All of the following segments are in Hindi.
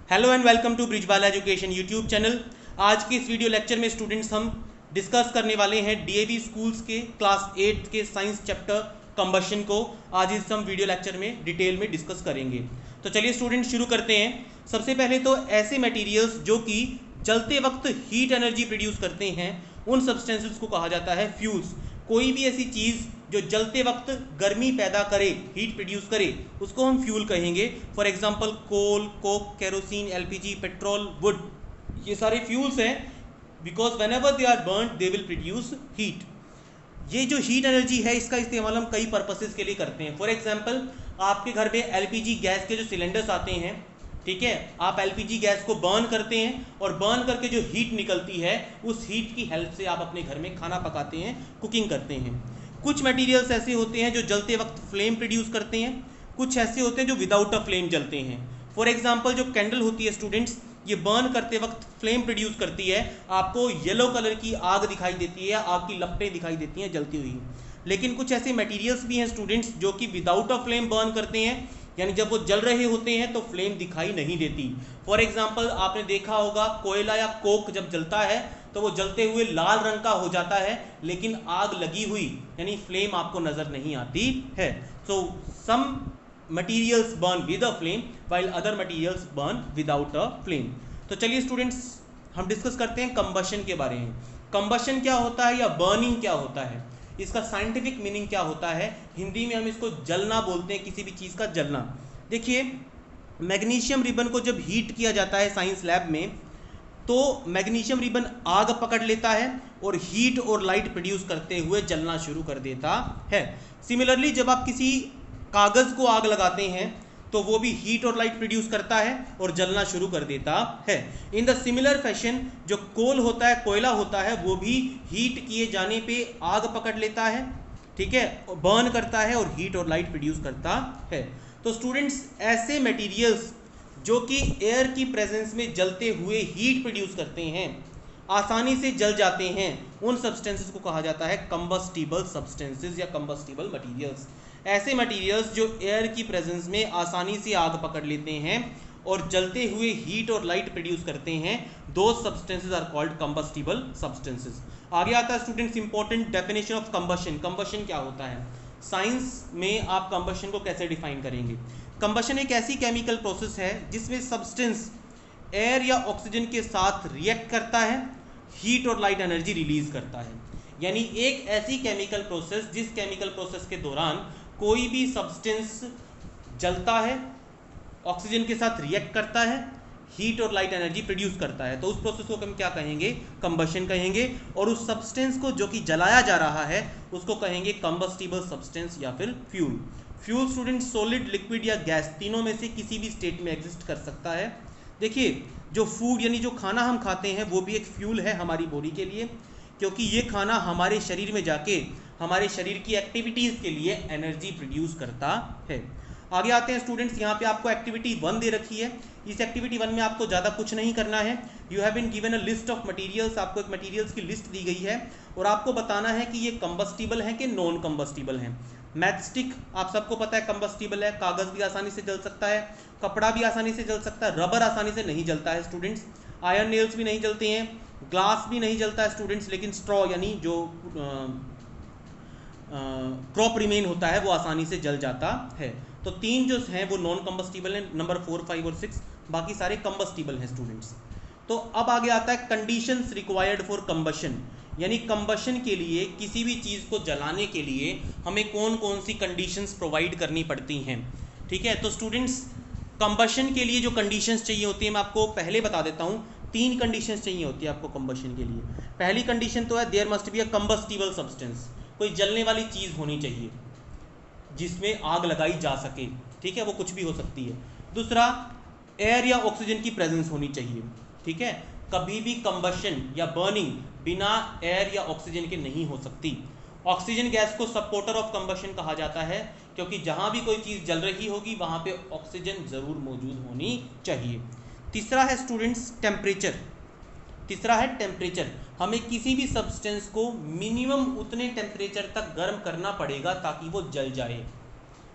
Hello and welcome to Brijbala education YouTube channel. आज के इस वीडियो लेक्चर में स्टूडेंट्स हम डिस्कस करने वाले हैं डीएवी स्कूल्स के क्लास 8 के साइंस चैप्टर कंबशन को। आज इस हम वीडियो लेक्चर में डिटेल में डिस्कस करेंगे। तो चलिए स्टूडेंट्स शुरू करते हैं। सबसे पहले तो ऐसे मटेरियल्स जो कि जलते वक्त हीट एनर्जी प्रोड्यूस करते हैं उन सब्सटेंसेस को कहा जाता है फ्यूल्स। कोई भी ऐसी चीज़ जो जलते वक्त गर्मी पैदा करे, हीट प्रोड्यूस करे, उसको हम फ्यूल कहेंगे। For example coal, coke, kerosene, LPG, petrol, wood, ये सारे फ्यूल्स हैं because whenever they are burn they will produce heat. ये जो हीट एनर्जी है इसका इस्तेमाल हम कई पर्पसेस के लिए करते हैं। फॉर एग्जांपल आपके घर में एलपीजी गैस के जो सिलेंडर्स आते हैं, ठीक है, आप एलपीजी गैस को बर्न करते हैं और बर्न करके जो हीट निकलती है उस हीट की हेल्प से आप अपने घर में खाना पकाते हैं, कुकिंग करते हैं। कुछ मटेरियल्स ऐसे होते हैं जो जलते वक्त फ्लेम प्रोड्यूस करते हैं, कुछ ऐसे होते हैं जो विदाउट अ फ्लेम जलते हैं। फॉर एग्जांपल जो कैंडल होती है स्टूडेंट्स, ये बर्न करते वक्त फ्लेम प्रोड्यूस करती है, आपको येलो कलर की आग दिखाई देती है, आग की लपटें दिखाई देती हैं जलती हुई। लेकिन कुछ ऐसे मटेरियल्स भी हैं स्टूडेंट्स जो कि विदाउट अ फ्लेम बर्न करते हैं, यानी जब वो जल रहे होते हैं तो फ्लेम दिखाई नहीं देती। फॉर एग्जाम्पल आपने देखा होगा कोयला या कोक जब जलता है तो वो जलते हुए लाल रंग का हो जाता है, लेकिन आग लगी हुई यानी फ्लेम आपको नजर नहीं आती है। So some materials burn with a flame while other materials burn without a flame. तो चलिए स्टूडेंट्स हम डिस्कस करते हैं कंबशन के बारे में। कंबशन क्या होता है या बर्निंग क्या होता है, इसका साइंटिफिक मीनिंग क्या होता है। हिंदी में हम इसको जलना बोलते हैं, किसी भी चीज़ का जलना। देखिए मैग्नीशियम रिबन को जब हीट किया जाता है साइंस लैब में तो मैग्नीशियम रिबन आग पकड़ लेता है और हीट और लाइट प्रोड्यूस करते हुए जलना शुरू कर देता है। सिमिलरली जब आप किसी कागज़ को आग लगाते हैं तो वो भी हीट और लाइट प्रोड्यूस करता है और जलना शुरू कर देता है। इन द सिमिलर फैशन जो कोल होता है, कोयला होता है, वो भी हीट किए जाने पे आग पकड़ लेता है, ठीक है, बर्न करता है और हीट और लाइट प्रोड्यूस करता है। तो स्टूडेंट्स ऐसे मटेरियल्स जो कि एयर की प्रेजेंस में जलते हुए हीट प्रोड्यूस करते हैं, आसानी से जल जाते हैं, उन सब्सटेंसेस को कहा जाता है कंबस्टिबल सब्सटेंसेस या कंबस्टिबल मटेरियल्स। ऐसे मटेरियल्स जो एयर की प्रेजेंस में आसानी से आग पकड़ लेते हैं और जलते हुए हीट और लाइट प्रोड्यूस करते हैं, those substances are called combustible substances. आगे आता है students important definition of combustion. Combustion क्या होता है, साइंस में आप कंबशन को कैसे डिफाइन करेंगे। कंबशन एक ऐसी केमिकल प्रोसेस है जिसमें सब्सटेंस एयर या ऑक्सीजन के साथ रिएक्ट करता है, हीट और लाइट एनर्जी रिलीज करता है। यानी एक ऐसी केमिकल प्रोसेस जिस केमिकल प्रोसेस के दौरान कोई भी सब्सटेंस जलता है, ऑक्सीजन के साथ रिएक्ट करता है, हीट और लाइट एनर्जी प्रोड्यूस करता है, तो उस प्रोसेस को हम क्या कहेंगे, कंबशन कहेंगे। और उस सब्सटेंस को जो कि जलाया जा रहा है उसको कहेंगे कंबस्टिबल सब्सटेंस या फिर fuel. Fuel student solid, liquid या गैस, तीनों में से किसी भी स्टेट में एग्जिस्ट कर सकता है। देखिए जो फूड यानी जो खाना हम खाते हैं वो भी एक फ्यूल है हमारी बॉडी के लिए, क्योंकि ये खाना हमारे शरीर में जाके हमारे शरीर की एक्टिविटीज़ के लिए एनर्जी प्रोड्यूस करता है। आगे आते हैं स्टूडेंट्स, यहाँ पे आपको एक्टिविटी 1 दे रखी है। इस एक्टिविटी 1 में आपको ज़्यादा कुछ नहीं करना है। You have been given a list of materials, आपको एक मटेरियल्स की लिस्ट दी गई है और आपको बताना है कि ये कंबस्टिबल हैं कि नॉन कंबस्टिबल हैं। मैचस्टिक आप सबको पता है कंबस्टिबल है, कागज़ भी आसानी से जल सकता है, कपड़ा भी आसानी से जल सकता है, रबर आसानी से नहीं जलता है स्टूडेंट्स, आयरन नेल्स भी नहीं जलते हैं, ग्लास भी नहीं जलता है स्टूडेंट्स, लेकिन स्ट्रॉ यानी जो क्रॉप रिमेन होता है वो आसानी से जल जाता है। तो 3 जो हैं वो नॉन कंबस्टिबल हैं, नंबर 4, 5 और 6, बाकी सारे कंबस्टिबल हैं स्टूडेंट्स। तो अब आगे आता है कंडीशंस रिक्वायर्ड फॉर कंबशन, यानी कंबशन के लिए किसी भी चीज़ को जलाने के लिए हमें कौन कौन सी कंडीशंस प्रोवाइड करनी पड़ती हैं, ठीक है। तो स्टूडेंट्स कंबशन के लिए जो कंडीशंस चाहिए होती है मैं आपको पहले बता देता हूँ। 3 कंडीशंस चाहिए होती है आपको कंबशन के लिए। पहली कंडीशन तो है there must be a combustible substance, कोई जलने वाली चीज़ होनी चाहिए जिसमें आग लगाई जा सके, ठीक है, वो कुछ भी हो सकती है। दूसरा एयर या ऑक्सीजन की प्रेजेंस होनी चाहिए, ठीक है, कभी भी कंबशन या बर्निंग बिना एयर या ऑक्सीजन के नहीं हो सकती। ऑक्सीजन गैस को सपोर्टर ऑफ कंबशन कहा जाता है, क्योंकि जहाँ भी कोई चीज़ जल रही होगी वहाँ पे ऑक्सीजन ज़रूर मौजूद होनी चाहिए। तीसरा है स्टूडेंट्स टेम्परेचर। तीसरा है टेम्परेचर, हमें किसी भी सब्सटेंस को मिनिमम उतने टेम्परेचर तक गर्म करना पड़ेगा ताकि वो जल जाए।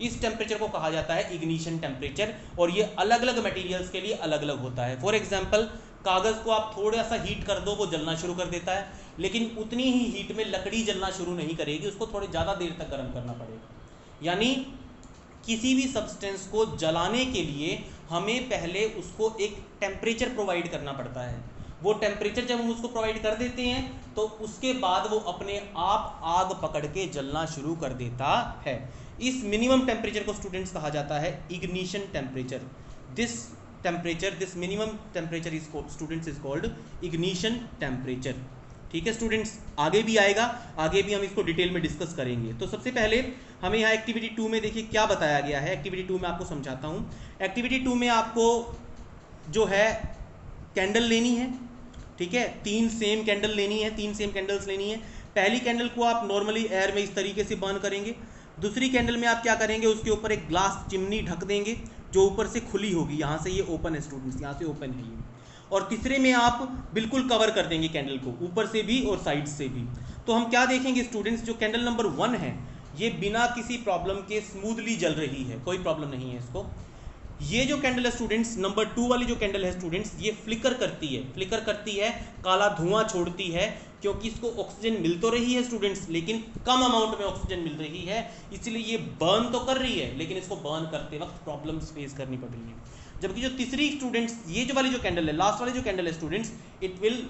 इस टेम्परेचर को कहा जाता है इग्निशन टेम्परेचर, और ये अलग अलग मटेरियल्स के लिए अलग अलग होता है। फॉर एग्जांपल, कागज़ को आप थोड़ा सा हीट कर दो वो जलना शुरू कर देता है, लेकिन उतनी ही हीट में लकड़ी जलना शुरू नहीं करेगी, उसको थोड़ी ज़्यादा देर तक गर्म करना पड़ेगा। यानी किसी भी सब्सटेंस को जलाने के लिए हमें पहले उसको एक टेम्परेचर प्रोवाइड करना पड़ता है। वो टेम्परेचर जब हम उसको प्रोवाइड कर देते हैं तो उसके बाद वो अपने आप आग पकड़ के जलना शुरू कर देता है। इस मिनिमम टेम्परेचर को स्टूडेंट्स कहा जाता है ignition temperature. This minimum temperature is students is called ignition temperature. ठीक है स्टूडेंट्स, आगे भी आएगा, आगे भी हम इसको डिटेल में डिस्कस करेंगे। तो सबसे पहले हमें यहाँ एक्टिविटी 2 में देखिए क्या बताया गया है। एक्टिविटी 2 में आपको समझाता हूँ। एक्टिविटी 2 में आपको जो है कैंडल लेनी है, ठीक है, 3 सेम कैंडल लेनी है, 3 सेम कैंडल्स लेनी है। पहली कैंडल को आप नॉर्मली एयर में इस तरीके से बर्न करेंगे। दूसरी कैंडल में आप क्या करेंगे, उसके ऊपर एक ग्लास चिमनी ढक देंगे जो ऊपर से खुली होगी, यहाँ से ये ओपन है स्टूडेंट्स, यहाँ से ओपन है ये। और तीसरे में आप बिल्कुल कवर कर देंगे कैंडल को ऊपर से भी और साइड से भी। तो हम क्या देखेंगे स्टूडेंट्स, जो कैंडल नंबर 1 है ये बिना किसी प्रॉब्लम के स्मूथली जल रही है, कोई प्रॉब्लम नहीं है इसको। ये जो कैंडल है स्टूडेंट्स, नंबर 2 वाली जो कैंडल है स्टूडेंट्स, ये फ्लिकर करती है, काला धुआं छोड़ती है, क्योंकि इसको ऑक्सीजन मिल तो रही है स्टूडेंट्स, लेकिन कम अमाउंट में ऑक्सीजन मिल रही है, इसलिए ये बर्न तो कर रही है, लेकिन इसको बर्न करते वक्त प्रॉब्लम्स फेस करनी पड़ रही है। जबकि जो तीसरी स्टूडेंट्स, ये जो वाली जो कैंडल है, लास्ट वाली जो कैंडल है students, it will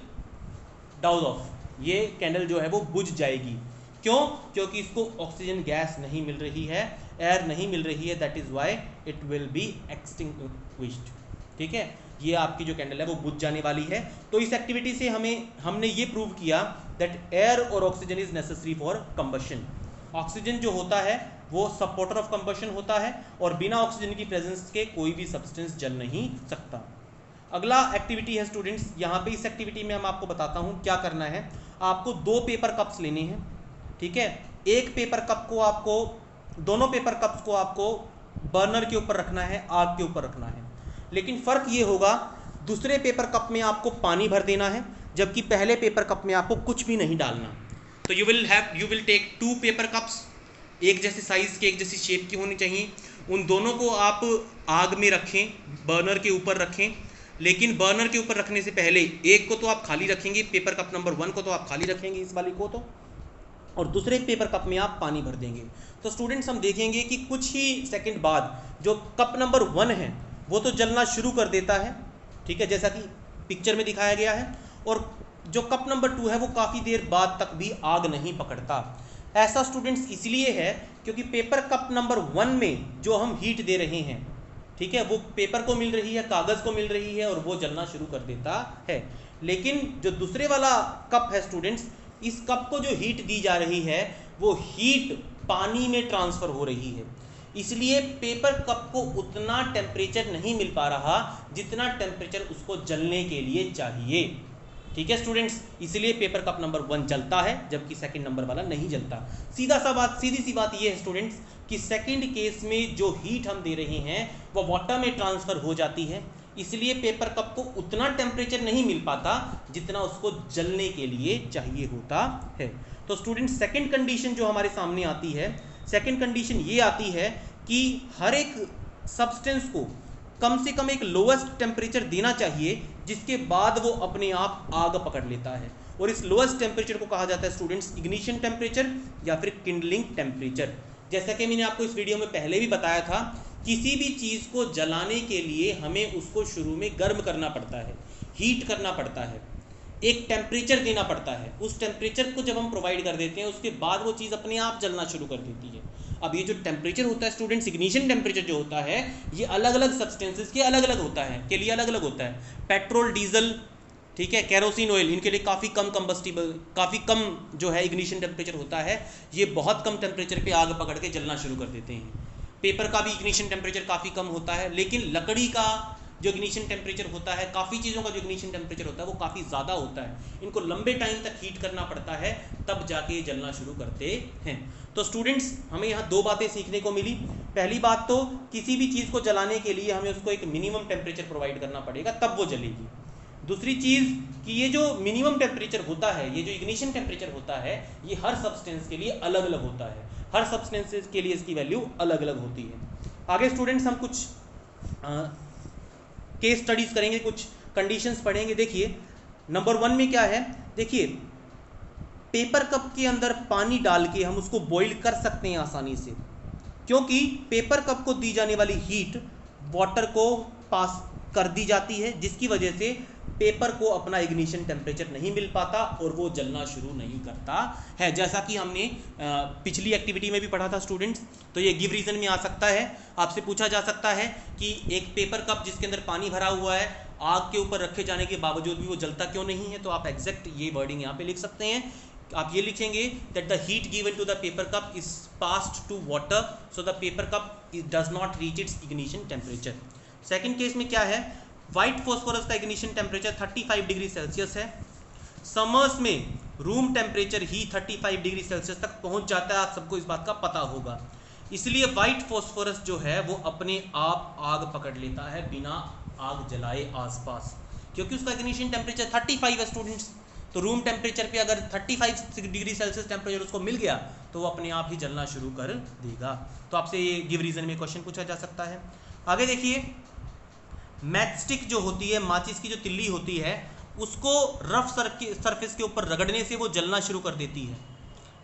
douse of, ये कैंडल जो है वो बुझ जाएगी। क्यों? क्योंकि इसको ऑक्सीजन गैस नहीं मिल रही है, एयर नहीं मिल रही है, that is why it will be extinguished. ठीक है, ये आपकी जो कैंडल है वो बुझ जाने वाली है। तो इस एक्टिविटी से हमने ये प्रूव किया दैट एयर और oxygen is necessary for combustion. Oxygen जो होता है वो सपोर्टर ऑफ कंबशन होता है, और बिना ऑक्सीजन की प्रेजेंस के कोई भी सब्सटेंस जल नहीं सकता। अगला एक्टिविटी है स्टूडेंट्स, यहाँ पे इस एक्टिविटी में हम आपको बताता हूँ क्या करना है। आपको 2 पेपर कप्स लेने हैं, ठीक है। एक पेपर कप को आपको, दोनों पेपर कप्स को आपको बर्नर के ऊपर रखना है, आग के ऊपर रखना है। लेकिन फ़र्क ये होगा, दूसरे पेपर कप में आपको पानी भर देना है, जबकि पहले पेपर कप में आपको कुछ भी नहीं डालना। तो you will take 2 paper cups, एक जैसे साइज़ के, एक जैसी शेप की होनी चाहिए। उन दोनों को आप आग में रखें, बर्नर के ऊपर रखें, लेकिन बर्नर के ऊपर रखने से पहले एक को तो आप खाली रखेंगे, पेपर कप नंबर 1 को तो आप खाली रखेंगे, इस वाली को तो, और दूसरे पेपर कप में आप पानी भर देंगे। तो स्टूडेंट्स हम देखेंगे कि कुछ ही सेकंड बाद जो कप नंबर 1 है वो तो जलना शुरू कर देता है, ठीक है, जैसा कि पिक्चर में दिखाया गया है, और जो कप नंबर 2 है वो काफ़ी देर बाद तक भी आग नहीं पकड़ता। ऐसा स्टूडेंट्स इसलिए है क्योंकि पेपर कप नंबर 1 में जो हम हीट दे रहे हैं, ठीक है, वो पेपर को मिल रही है, कागज़ को मिल रही है, और वो जलना शुरू कर देता है। लेकिन जो दूसरे वाला कप है स्टूडेंट्स, इस कप को जो हीट दी जा रही है वो हीट पानी में ट्रांसफ़र हो रही है, इसलिए पेपर कप को उतना टेम्परेचर नहीं मिल पा रहा जितना टेम्परेचर उसको जलने के लिए चाहिए। ठीक है स्टूडेंट्स, इसलिए पेपर कप नंबर 1 जलता है, जबकि सेकंड नंबर वाला नहीं जलता। सीधी सी बात ये है स्टूडेंट्स कि सेकंड केस में जो हीट हम दे रहे हैं वो वाटर में ट्रांसफ़र हो जाती है, इसलिए पेपर कप को उतना टेम्परेचर नहीं मिल पाता जितना उसको जलने के लिए चाहिए होता है। तो स्टूडेंट्स, सेकंड कंडीशन जो हमारे सामने आती है, सेकंड कंडीशन ये आती है कि हर एक सब्सटेंस को कम से कम एक लोएस्ट टेम्परेचर देना चाहिए, जिसके बाद वो अपने आप आग पकड़ लेता है, और इस लोएस्ट टेम्परेचर को कहा जाता है स्टूडेंट्स इग्निशन टेम्परेचर या फिर किंडलिंग टेम्परेचर। जैसा कि मैंने आपको इस वीडियो में पहले भी बताया था, किसी भी चीज़ को जलाने के लिए हमें उसको शुरू में गर्म करना पड़ता है, हीट करना पड़ता है, एक टेम्परेचर देना पड़ता है। उस टेम्परेचर को जब हम प्रोवाइड कर देते हैं उसके बाद वो चीज़ अपने आप जलना शुरू कर देती है। अब ये जो टेम्परेचर होता है स्टूडेंट्स, इग्निशन टेम्परेचर जो होता है, ये अलग अलग सब्सटेंसेस के अलग अलग होता है, के लिए अलग अलग होता है। पेट्रोल, डीजल, ठीक है, केरोसिन ऑयल, इनके लिए काफ़ी कम कंबस्टिबल, काफ़ी कम जो है इग्निशन टेम्परेचर होता है, ये बहुत कम टेम्परेचर पे आग पकड़ के जलना शुरू कर देते हैं। पेपर का भी इग्निशन टेम्परेचर काफ़ी कम होता है, लेकिन लकड़ी का जो इग्निशन टेम्परेचर होता है, काफ़ी चीज़ों का जो इग्निशन टेम्परेचर होता है वो काफ़ी ज़्यादा होता है। इनको लंबे टाइम तक हीट करना पड़ता है, तब जाके जलना शुरू करते हैं। तो स्टूडेंट्स, हमें यहाँ 2 बातें सीखने को मिली। पहली बात तो किसी भी चीज़ को जलाने के लिए हमें उसको एक मिनिमम टेम्परेचर प्रोवाइड करना पड़ेगा, तब वो जलेगी। दूसरी चीज़ कि ये जो मिनिमम टेम्परेचर होता है, ये जो इग्निशन टेम्परेचर होता है, ये हर सब्सटेंस के लिए अलग अलग होता है। हर सब्सटेंसेस के लिए इसकी वैल्यू अलग अलग होती है। आगे स्टूडेंट्स हम कुछ केस स्टडीज करेंगे, कुछ कंडीशंस पढ़ेंगे। देखिए नंबर 1 में क्या है, देखिए पेपर कप के अंदर पानी डाल के हम उसको बॉईल कर सकते हैं आसानी से, क्योंकि पेपर कप को दी जाने वाली हीट वाटर को पास कर दी जाती है, जिसकी वजह से पेपर को अपना इग्निशन टेम्परेचर नहीं मिल पाता और वो जलना शुरू नहीं करता है, जैसा कि हमने पिछली एक्टिविटी में भी पढ़ा था स्टूडेंट्स। तो ये गिव रीजन में आ सकता है, आपसे पूछा जा सकता है कि एक पेपर कप जिसके अंदर पानी भरा हुआ है, आग के ऊपर रखे जाने के बावजूद भी वो जलता क्यों नहीं है। तो आप एग्जैक्ट ये वर्डिंग यहाँ पे लिख सकते हैं, आप ये लिखेंगे that the heat given to the paper cup is passed to water, so the paper cup does not reach its ignition temperature. Second case में क्या है, व्हाइट फॉस्फोरस का इग्निशन टेम्परेचर 35 डिग्री सेल्सियस है। समर्स में रूम टेम्परेचर ही 35 डिग्री सेल्सियस तक पहुंच जाता है, आप सबको इस बात का पता होगा। इसलिए व्हाइट फॉस्फोरस जो है वो अपने आप आग पकड़ लेता है बिना आग जलाए आसपास, क्योंकि उसका इग्निशन टेम्परेचर 35 है स्टूडेंट्स। तो रूम टेम्परेचर पे अगर 35 डिग्री सेल्सियस टेम्परेचर उसको मिल गया तो वो अपने आप ही जलना शुरू कर देगा। तो आपसे ये गिव रीजन में क्वेश्चन पूछा जा सकता है। आगे देखिए, मैचस्टिक जो होती है, माचिस की जो तिल्ली होती है, उसको रफ सरफेस के ऊपर रगड़ने से वो जलना शुरू कर देती है।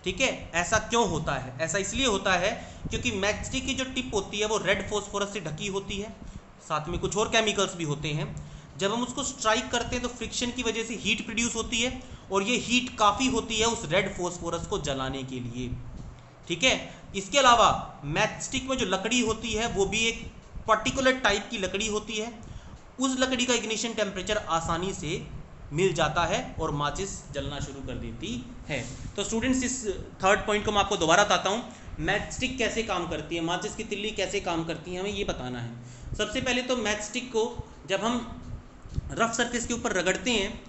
ठीक है, ऐसा क्यों होता है? ऐसा इसलिए होता है क्योंकि मैचस्टिक की जो टिप होती है वो रेड फॉस्फोरस से ढकी होती है, साथ में कुछ और केमिकल्स भी होते हैं। जब हम उसको स्ट्राइक करते हैं तो फ्रिक्शन की वजह से हीट प्रोड्यूस होती है, और ये हीट काफ़ी होती है उस रेड फॉस्फोरस को जलाने के लिए। ठीक है, इसके अलावा मैचस्टिक में जो लकड़ी होती है वो भी एक पर्टिकुलर टाइप की लकड़ी होती है, उस लकड़ी का इग्निशन टेम्परेचर आसानी से मिल जाता है और माचिस जलना शुरू कर देती है। तो स्टूडेंट्स, इस थर्ड पॉइंट को मैं आपको दोबारा बताता हूँ, मैचस्टिक कैसे काम करती है, माचिस की तिल्ली कैसे काम करती है, हमें ये बताना है। सबसे पहले तो मैचस्टिक को जब हम रफ सरफेस के ऊपर रगड़ते हैं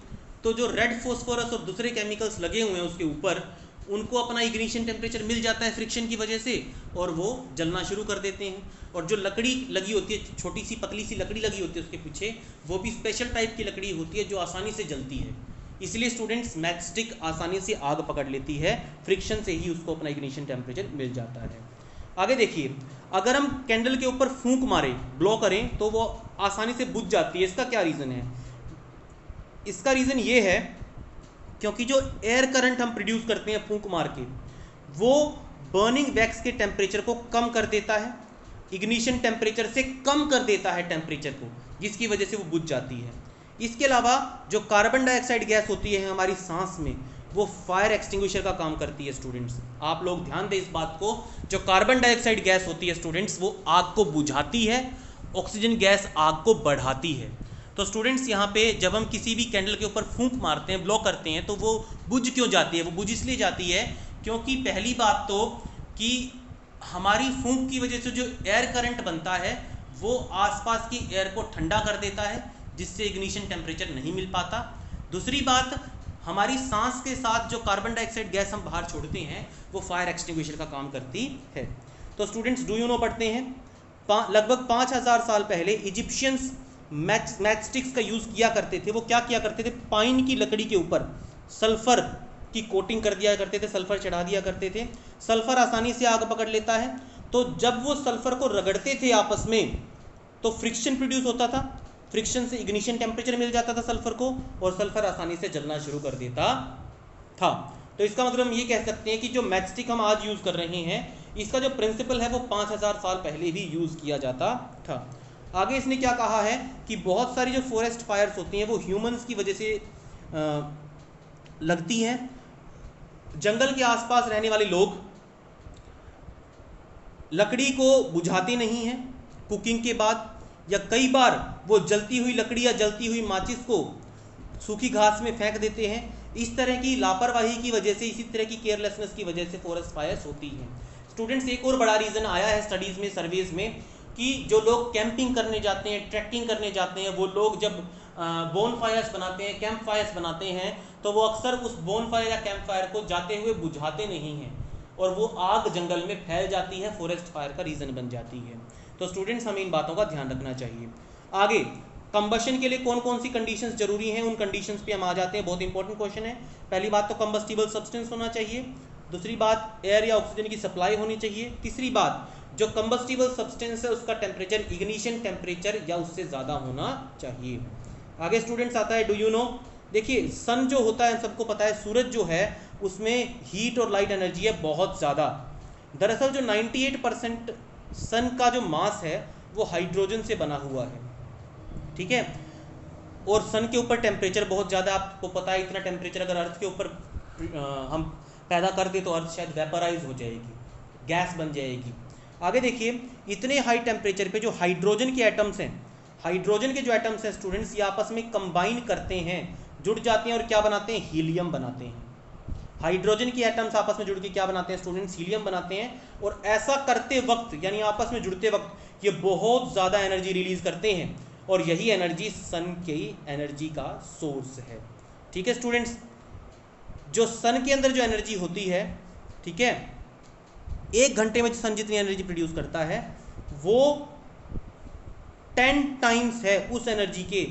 तो जो रेड फॉस्फोरस और दूसरे केमिकल्स लगे हुए हैं उसके ऊपर, उनको अपना इग्निशन टेम्परेचर मिल जाता है फ्रिक्शन की वजह से, और वो जलना शुरू कर देते हैं। और जो लकड़ी लगी होती है, छोटी सी पतली सी लकड़ी लगी होती है उसके पीछे, वो भी स्पेशल टाइप की लकड़ी होती है जो आसानी से जलती है। इसलिए स्टूडेंट्स, मैचस्टिक आसानी से आग पकड़ लेती है, फ्रिक्शन से ही उसको अपना इग्निशन टेम्परेचर मिल जाता है। आगे देखिए, अगर हम कैंडल के ऊपर फूंक मारें, ब्लो करें, तो वो आसानी से बुझ जाती है। इसका क्या रीज़न है? इसका रीज़न ये है क्योंकि जो एयर करंट हम प्रोड्यूस करते हैं फूंक मार के, वो बर्निंग वैक्स के टेम्परेचर को कम कर देता है, इग्निशन टेम्परेचर से कम कर देता है टेम्परेचर को, जिसकी वजह से वो बुझ जाती है। इसके अलावा जो कार्बन डाइऑक्साइड गैस होती है हमारी सांस में, वो फायर एक्सटिंग्विशर का काम करती है स्टूडेंट्स। आप लोग ध्यान दें इस बात को, जो कार्बन डाइऑक्साइड गैस होती है स्टूडेंट्स, वो आग को बुझाती है, ऑक्सीजन गैस आग को बढ़ाती है। तो स्टूडेंट्स, यहाँ पे जब हम किसी भी कैंडल के ऊपर फूंक मारते हैं, ब्लो करते हैं, तो वो बुझ क्यों जाती है? वो बुझ इसलिए जाती है क्योंकि पहली बात तो कि हमारी फूंक की वजह से जो एयर करंट बनता है वो आसपास की एयर को ठंडा कर देता है, जिससे इग्निशन टेम्परेचर नहीं मिल पाता। दूसरी बात, हमारी सांस के साथ जो कार्बन डाइऑक्साइड गैस हम बाहर छोड़ते हैं वो फायर एक्सटिंग्विशर का काम करती है। तो स्टूडेंट्स, डू यू नो पढ़ते हैं, लगभग 5000 साल पहले इजिप्शियंस मैचस्टिक्स का यूज़ किया करते थे। वो क्या किया करते थे? पाइन की लकड़ी के ऊपर सल्फर की कोटिंग कर दिया करते थे, सल्फर चढ़ा दिया करते थे। सल्फर आसानी से आग पकड़ लेता है, तो जब वो सल्फर को रगड़ते थे आपस में तो फ्रिक्शन प्रोड्यूस होता था, फ्रिक्शन से इग्निशन टेम्परेचर मिल जाता था सल्फर को, और सल्फर आसानी से जलना शुरू कर देता था। तो इसका मतलब हम ये कह सकते हैं कि जो मैचस्टिक हम आज यूज़ कर रहे हैं, इसका जो प्रिंसिपल है वो 5000 साल पहले भी यूज़ किया जाता था। आगे इसने क्या कहा है कि बहुत सारी जो फॉरेस्ट फायर्स होती हैं वो ह्यूमंस की वजह से लगती हैं। जंगल के आसपास रहने वाले लोग लकड़ी को बुझाते नहीं हैं कुकिंग के बाद, या कई बार वो जलती हुई लकड़ी या जलती हुई माचिस को सूखी घास में फेंक देते हैं। इस तरह की लापरवाही की वजह से, इसी तरह की केयरलेसनेस की वजह से फॉरेस्ट फायर्स होती हैं। स्टूडेंट्स, एक और बड़ा रीज़न आया है स्टडीज़ में, सर्वेज में, कि जो लोग कैंपिंग करने जाते हैं, ट्रैकिंग करने जाते हैं, वो लोग जब बोन फायर्स बनाते हैं, कैंप फायर्स बनाते हैं, तो वो अक्सर उस बोन फायर या कैंप फायर को जाते हुए बुझाते नहीं हैं, और वो आग जंगल में फैल जाती है, फॉरेस्ट फायर का रीज़न बन जाती है। तो स्टूडेंट्स, हमें इन बातों का ध्यान रखना चाहिए। आगे, कंबशन के लिए कौन कौन सी कंडीशंस जरूरी हैं, उन कंडीशंस पे हम आ जाते हैं। बहुत इंपॉर्टेंट क्वेश्चन है। पहली बात तो कंबस्टिबल सब्सटेंस होना चाहिए। दूसरी बात एयर या ऑक्सीजन की सप्लाई होनी चाहिए। तीसरी बात जो कंबस्टिबल सब्सटेंस है उसका टेम्परेचर इग्निशन टेम्परेचर या उससे ज़्यादा होना चाहिए। आगे स्टूडेंट्स आता है डू यू नो, देखिए सन जो होता है सबको पता है, सूरज जो है उसमें हीट और लाइट एनर्जी है बहुत ज़्यादा। दरअसल जो 98% सन का जो मास है वो हाइड्रोजन से बना हुआ है, ठीक है। और सन के ऊपर टेम्परेचर बहुत ज़्यादा, आपको पता है इतना टेम्परेचर अगर अर्थ के ऊपर हम पैदा कर दे तो अर्थ शायद वेपराइज हो जाएगी, गैस बन जाएगी। आगे देखिए इतने हाई टेम्परेचर पे जो हाइड्रोजन के एटम्स हैं, हाइड्रोजन के जो एटम्स हैं स्टूडेंट्स, ये आपस में कंबाइन करते हैं, जुड़ जाते हैं और क्या बनाते हैं, हीलियम बनाते हैं। हाइड्रोजन के एटम्स आपस में जुड़ के क्या बनाते हैं स्टूडेंट्स, हीलियम बनाते हैं। और ऐसा करते वक्त यानी आपस में जुड़ते वक्त ये बहुत ज़्यादा एनर्जी रिलीज करते हैं और यही एनर्जी सन की एनर्जी का सोर्स है, ठीक है स्टूडेंट्स। जो सन के अंदर जो एनर्जी होती है, ठीक है, 1 घंटे में सन जितनी एनर्जी प्रोड्यूस करता है वो 10 टाइम्स है उस एनर्जी के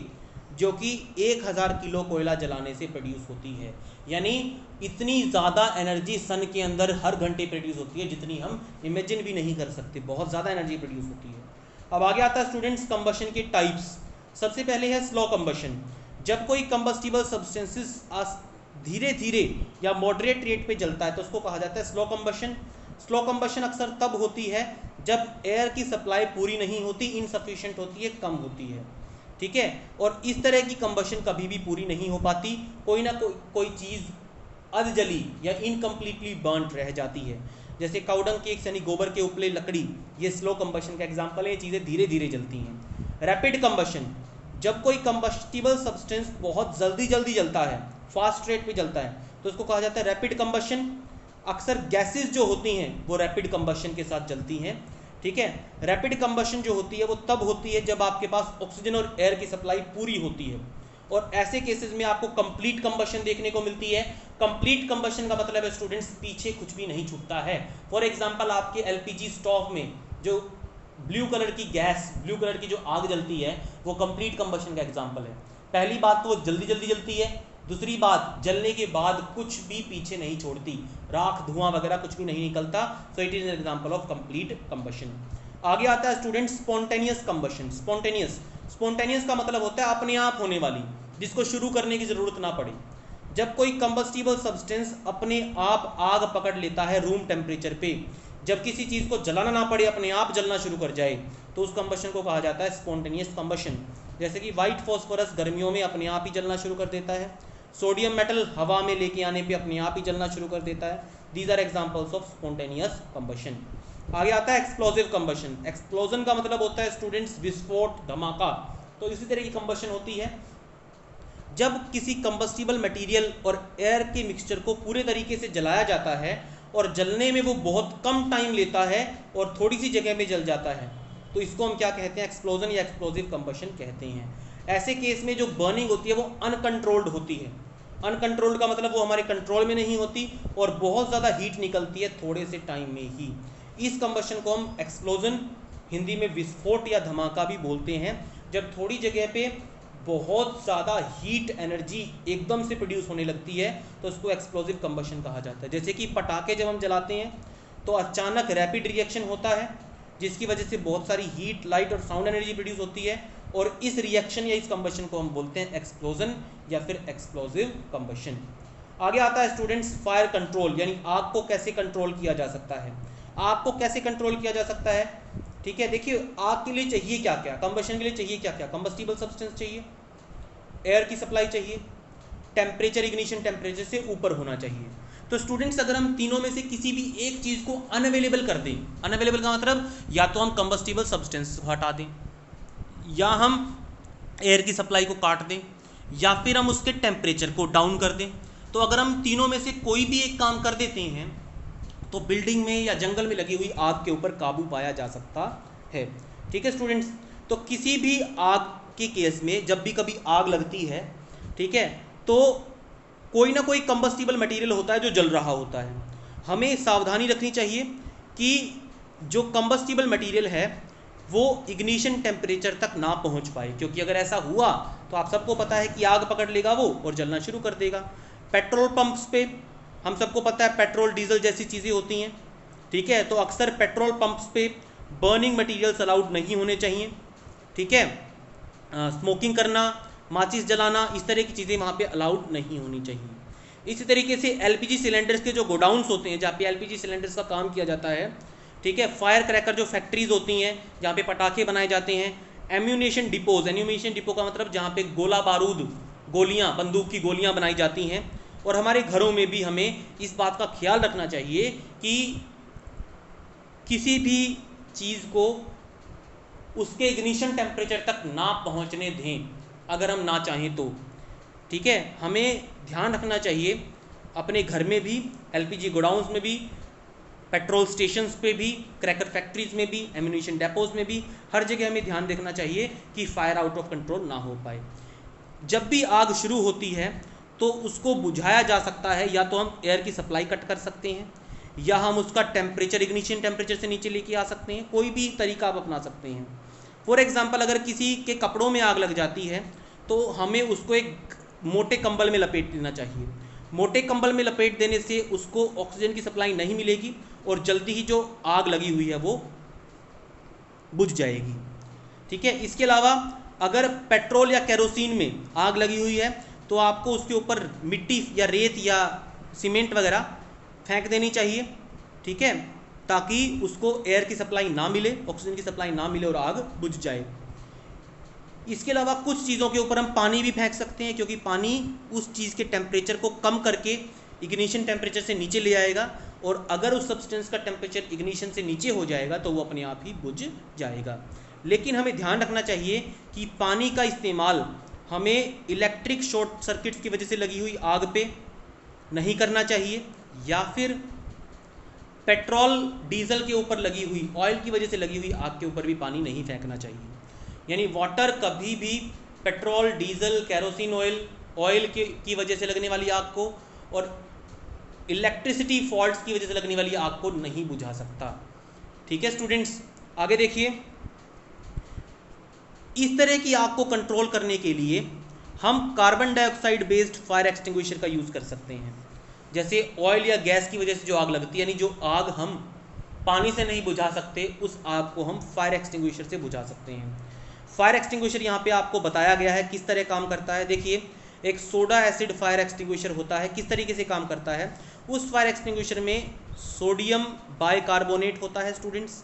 जो कि 1000 किलो कोयला जलाने से प्रोड्यूस होती है। यानी इतनी ज़्यादा एनर्जी सन के अंदर हर घंटे प्रोड्यूस होती है जितनी हम इमेजिन भी नहीं कर सकते, बहुत ज़्यादा एनर्जी प्रोड्यूस होती है। अब आगे आता है स्टूडेंट्स कंबशन के टाइप्स। सबसे पहले है स्लो कंबशन। जब कोई कंबस्टिबल सब्सटेंसेस धीरे धीरे या मॉडरेट रेट पे जलता है तो उसको कहा जाता है स्लो कंबशन। स्लो कंबशन अक्सर तब होती है जब एयर की सप्लाई पूरी नहीं होती, इनसफिशिएंट होती है, कम होती है, ठीक है। और इस तरह की कंबशन कभी भी पूरी नहीं हो पाती, कोई ना कोई चीज़ अध जली या इनकम्प्लीटली बर्न्ड रह जाती है। जैसे काउडंग केक्स यानी गोबर के उपले लकड़ी, ये स्लो कंबशन का एग्जाम्पल है, ये चीज़ें धीरे धीरे जलती हैं। रैपिड कंबशन, जब कोई कंबस्टिबल सब्सटेंस बहुत जल्दी जल्दी जलता है, फास्ट रेट पे जलता है, तो उसको कहा जाता है रैपिड कंबशन। अक्सर गैसेस जो होती हैं वो रैपिड कंबशन के साथ जलती हैं, ठीक है। रैपिड कंबशन जो होती है वो तब होती है जब आपके पास ऑक्सीजन और एयर की सप्लाई पूरी होती है, और ऐसे केसेस में आपको कंप्लीट कंबशन देखने को मिलती है। कंप्लीट कंबशन का मतलब है स्टूडेंट्स पीछे कुछ भी नहीं छूटता है। फॉर एग्जांपल आपके एलपीजी स्टोव में जो ब्लू कलर की गैस, ब्लू कलर की जो आग जलती है वो कंप्लीट कंबशन का एग्जांपल है। पहली बात तो वो जल्दी जल्दी जलती है, दूसरी बात जलने के बाद कुछ भी पीछे नहीं छोड़ती, राख धुआं वगैरह कुछ भी नहीं निकलता। So it is an example of complete combustion. आगे आता है स्टूडेंट स्पॉन्टेनियस कंबशन। स्पॉन्टेनियस का मतलब होता है अपने आप होने वाली, जिसको शुरू करने की जरूरत ना पड़े। जब कोई कंबस्टिबल सब्सटेंस अपने आप आग पकड़ लेता है रूम टेम्परेचर पे, जब किसी चीज़ को जलाना ना पड़े, अपने आप जलना शुरू कर जाए, तो उस कंबशन को कहा जाता है स्पॉन्टेनियस कंबशन। जैसे कि वाइट फॉस्फोरस गर्मियों में अपने आप ही जलना शुरू कर देता है, सोडियम मेटल हवा में लेके आने पे अपने आप ही जलना शुरू कर देता है। These are examples of spontaneous combustion. आगे आता है एक्सप्लोसिव कंबशन। एक्सप्लोजन का मतलब होता है स्टूडेंट्स विस्फोट, धमाका। तो इसी तरह की कंबशन होती है जब किसी कंबस्टिबल मटेरियल और एयर के मिक्सचर को पूरे तरीके से जलाया जाता है और जलने में वो बहुत कम टाइम लेता है और थोड़ी सी जगह में जल जाता है, तो इसको हम क्या कहते हैं, एक्सप्लोजन या एक्सप्लोसिव कंबशन कहते हैं। ऐसे केस में जो बर्निंग होती है वो अनकंट्रोल्ड होती है। अनकंट्रोल्ड का मतलब वो हमारे कंट्रोल में नहीं होती और बहुत ज़्यादा हीट निकलती है थोड़े से टाइम में ही। इस कंबशन को हम एक्सप्लोजन, हिंदी में विस्फोट या धमाका भी बोलते हैं। जब थोड़ी जगह पे बहुत ज़्यादा हीट एनर्जी एकदम से प्रोड्यूस होने लगती है तो उसको एक्सप्लोसिव कंबशन कहा जाता है। जैसे कि पटाखे जब हम जलाते हैं तो अचानक रैपिड रिएक्शन होता है जिसकी वजह से बहुत सारी हीट, लाइट और साउंड एनर्जी प्रोड्यूस होती है, और इस रिएक्शन या इस कंबशन को हम बोलते हैं एक्सप्लोजन या फिर एक्सप्लोसिव कंबशन। आगे आता है स्टूडेंट्स फायर कंट्रोल, यानी आग को कैसे कंट्रोल किया जा सकता है। आग को कैसे कंट्रोल किया जा सकता है, ठीक है। देखिए आग के लिए चाहिए क्या क्या, कंबशन के लिए चाहिए क्या क्या, कंबस्टिबल सब्सटेंस चाहिए, एयर की सप्लाई चाहिए, टेम्परेचर इग्निशन टेम्परेचर से ऊपर होना चाहिए। तो स्टूडेंट्स अगर हम तीनों में से किसी भी एक चीज़ को अनअवेलेबल कर दें, अनअवेलेबल का मतलब या तो हम कंबस्टिबल सब्सटेंस को हटा दें, या हम एयर की सप्लाई को काट दें, या फिर हम उसके टेम्परेचर को डाउन कर दें, तो अगर हम तीनों में से कोई भी एक काम कर देते हैं तो बिल्डिंग में या जंगल में लगी हुई आग के ऊपर काबू पाया जा सकता है, ठीक है स्टूडेंट्स। तो किसी भी आग के केस में जब भी कभी आग लगती है, ठीक है, तो कोई ना कोई कंबस्टिबल मटेरियल होता है जो जल रहा होता है। हमें सावधानी रखनी चाहिए कि जो कंबस्टिबल मटेरियल है वो इग्निशन टेम्परेचर तक ना पहुंच पाए, क्योंकि अगर ऐसा हुआ तो आप सबको पता है कि आग पकड़ लेगा वो और जलना शुरू कर देगा। पेट्रोल पंप्स पे हम सबको पता है पेट्रोल डीजल जैसी चीज़ें होती हैं, ठीक है। तो अक्सर पेट्रोल पंप्स पे बर्निंग मटेरियल्स अलाउड नहीं होने चाहिए, ठीक है। स्मोकिंग करना, माचिस जलाना, इस तरह की चीज़ें वहाँ पे अलाउड नहीं होनी चाहिए। इसी तरीके से एलपीजी सिलेंडर्स के जो गोडाउन्स होते हैं जहाँ पे एलपीजी सिलेंडर्स का काम किया जाता है, ठीक है, फायर क्रैकर जो फैक्ट्रीज होती हैं जहाँ पे पटाखे बनाए जाते हैं, एम्यूनेशन डिपोज, एम्यूनेशन डिपो का मतलब जहाँ पे गोला बारूद, गोलियाँ, बंदूक की गोलियाँ बनाई जाती हैं। और हमारे घरों में भी हमें इस बात का ख्याल रखना चाहिए कि किसी भी चीज़ को उसके इग्निशन टेम्परेचर तक ना पहुंचने दें अगर हम ना चाहें तो, ठीक है। हमें ध्यान रखना चाहिए अपने घर में भी, एलपीजी गोडाउन्स में भी, पेट्रोल स्टेशंस पे भी, क्रैकर फैक्ट्रीज में भी, एम्यूनेशन डेपोज में भी, हर जगह हमें ध्यान देखना चाहिए कि फायर आउट ऑफ कंट्रोल ना हो पाए। जब भी आग शुरू होती है तो उसको बुझाया जा सकता है, या तो हम एयर की सप्लाई कट कर सकते हैं, या हम उसका टेम्परेचर इग्निशन टेम्परेचर से नीचे लेके आ सकते हैं। कोई भी तरीका आप अपना सकते हैं। फॉर एग्जांपल अगर किसी के कपड़ों में आग लग जाती है तो हमें उसको एक मोटे कंबल में लपेट लेना चाहिए। मोटे कंबल में लपेट देने से उसको ऑक्सीजन की सप्लाई नहीं मिलेगी और जल्दी ही जो आग लगी हुई है वो बुझ जाएगी, ठीक है। इसके अलावा अगर पेट्रोल या केरोसिन में आग लगी हुई है तो आपको उसके ऊपर मिट्टी या रेत या सीमेंट वगैरह फेंक देनी चाहिए, ठीक है, ताकि उसको एयर की सप्लाई ना मिले, ऑक्सीजन की सप्लाई ना मिले और आग बुझ जाए। इसके अलावा कुछ चीज़ों के ऊपर हम पानी भी फेंक सकते हैं, क्योंकि पानी उस चीज़ के टेम्परेचर को कम करके इग्निशन टेम्परेचर से नीचे ले आएगा, और अगर उस सब्सटेंस का टेम्परेचर इग्निशन से नीचे हो जाएगा तो वो अपने आप ही बुझ जाएगा। लेकिन हमें ध्यान रखना चाहिए कि पानी का इस्तेमाल हमें इलेक्ट्रिक शॉर्ट सर्किट्स की वजह से लगी हुई आग पे नहीं करना चाहिए, या फिर पेट्रोल डीजल के ऊपर लगी हुई, ऑयल की वजह से लगी हुई आग के ऊपर भी पानी नहीं फेंकना चाहिए। यानी वाटर कभी भी पेट्रोल, डीजल, केरोसिन ऑयल की वजह से लगने वाली आग को और इलेक्ट्रिसिटी फॉल्ट्स की वजह से लगने वाली आग को नहीं बुझा सकता, ठीक है स्टूडेंट्स। आगे देखिए, इस तरह की आग को कंट्रोल करने के लिए हम carbon dioxide based fire extinguisher का यूज़ कर सकते हैं। जैसे ऑयल या गैस की वजह से जो आग लगती है, यानी जो आग हम पानी से नहीं बुझा सकते, उस आग को हम फायर एक्सटिंग्विशर से बुझा सकते हैं। फायर एक्सटिंग्विशर यहाँ पे आपको बताया गया है किस तरह काम करता है। देखिए, एक सोडा एसिड फायर एक्सटिंग्विशर होता है। किस तरीके से काम करता है, उस फायर एक्सटिंग्विशर में सोडियम बाइकार्बोनेट होता है स्टूडेंट्स,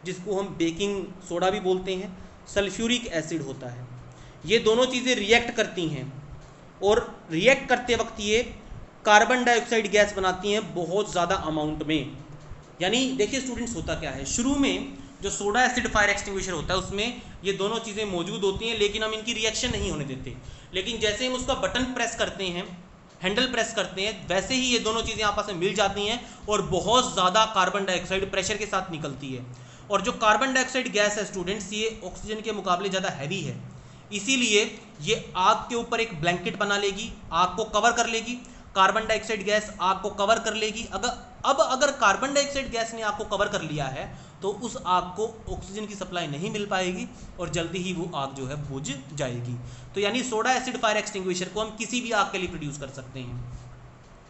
जिसको हम बेकिंग सोडा भी बोलते हैं, सल्फ्यूरिक एसिड होता है। ये दोनों चीज़ें रिएक्ट करती हैं और रिएक्ट करते वक्त ये कार्बन डाइऑक्साइड गैस बनाती हैं बहुत ज़्यादा अमाउंट में। यानी देखिए स्टूडेंट्स, होता क्या है, शुरू में जो सोडा एसिड फायर एक्सटिंग्विशर होता है उसमें ये दोनों चीज़ें मौजूद होती हैं, लेकिन हम इनकी रिएक्शन नहीं होने देते। लेकिन जैसे हम उसका बटन प्रेस करते हैं, हैंडल प्रेस करते हैं, वैसे ही ये दोनों चीज़ें आपस में मिल जाती हैं और बहुत ज़्यादा कार्बन डाइऑक्साइड प्रेशर के साथ निकलती है। और जो कार्बन डाइऑक्साइड गैस है स्टूडेंट्स, ये ऑक्सीजन के मुकाबले ज़्यादा हैवी है, इसीलिए ये आग के ऊपर एक ब्लैंकेट बना लेगी, आग को कवर कर लेगी। कार्बन डाइऑक्साइड गैस आग को कवर कर लेगी। अगर कार्बन डाइऑक्साइड गैस ने आग को कवर कर लिया है तो उस आग को ऑक्सीजन की सप्लाई नहीं मिल पाएगी और जल्दी ही वो आग जो है बुझ जाएगी। तो यानी सोडा एसिड फायर एक्सटिंग्विशर को हम किसी भी आग के लिए प्रोड्यूस कर सकते हैं।